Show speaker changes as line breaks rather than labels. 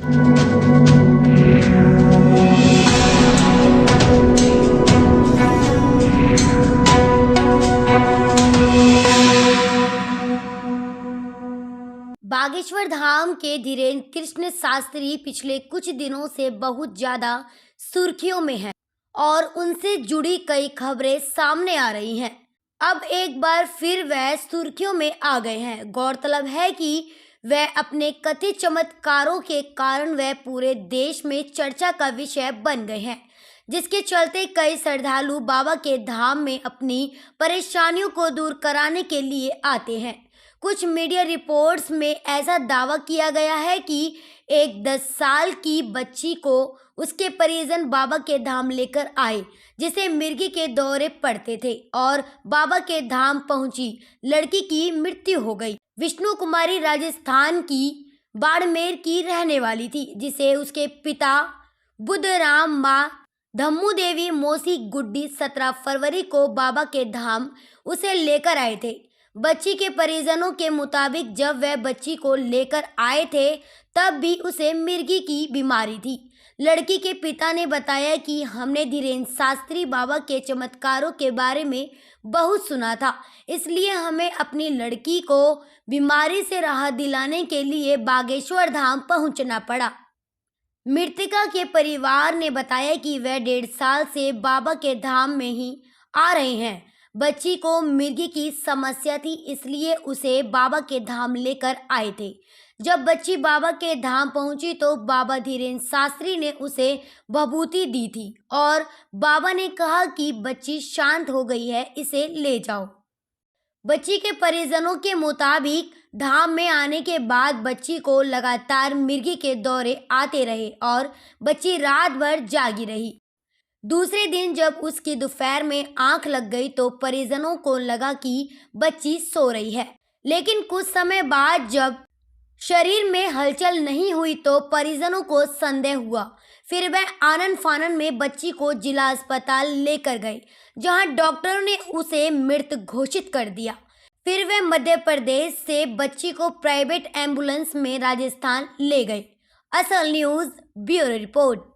बागेश्वर धाम के धीरेन्द्र कृष्ण शास्त्री पिछले कुछ दिनों से बहुत ज्यादा सुर्खियों में हैं और उनसे जुड़ी कई खबरें सामने आ रही हैं। अब एक बार फिर वह सुर्खियों में आ गए हैं। गौरतलब है कि वह अपने कथित चमत्कारों के कारण वह पूरे देश में चर्चा का विषय बन गए हैं, जिसके चलते कई श्रद्धालु बाबा के धाम में अपनी परेशानियों को दूर कराने के लिए आते हैं। कुछ मीडिया रिपोर्ट्स में ऐसा दावा किया गया है कि एक 10 साल की बच्ची को उसके परिजन बाबा के धाम लेकर आए, जिसे मिर्गी के दौरे पड़ते थे और बाबा के धाम पहुंची लड़की की मृत्यु हो गई। विष्णु कुमारी राजस्थान की बाड़मेर की रहने वाली थी, जिसे उसके पिता बुद्धराम, माँ धम्मू देवी, मौसी गुड्डी 17 फरवरी को बाबा के धाम उसे लेकर आए थे। बच्ची के परिजनों के मुताबिक जब वह बच्ची को लेकर आए थे तब भी उसे मिर्गी की बीमारी थी। लड़की के पिता ने बताया कि हमने धीरेन्द्र शास्त्री बाबा के चमत्कारों के बारे में बहुत सुना था, इसलिए हमें अपनी लड़की को बीमारी से राहत दिलाने के लिए बागेश्वर धाम पहुंचना पड़ा। मृतका के परिवार ने बताया कि वह 1.5 साल से बाबा के धाम में ही आ रहे हैं। बच्ची को मिर्गी की समस्या थी, इसलिए उसे बाबा के धाम लेकर आए थे। जब बच्ची बाबा के धाम पहुंची तो बाबा धीरेन्द्र शास्त्री ने उसे भभूति दी थी और बाबा ने कहा कि बच्ची शांत हो गई है, इसे ले जाओ। बच्ची के परिजनों के मुताबिक धाम में आने के बाद बच्ची को लगातार मिर्गी के दौरे आते रहे और बच्ची रात भर जागी रही। दूसरे दिन जब उसकी दोपहर में आंख लग गई तो परिजनों को लगा कि बच्ची सो रही है, लेकिन कुछ समय बाद जब शरीर में हलचल नहीं हुई तो परिजनों को संदेह हुआ। फिर वह आनन फानन में बच्ची को जिला अस्पताल लेकर गए, जहां डॉक्टरों ने उसे मृत घोषित कर दिया। फिर वह मध्य प्रदेश से बच्ची को प्राइवेट एम्बुलेंस में राजस्थान ले गए। असल न्यूज़ ब्यूरो रिपोर्ट।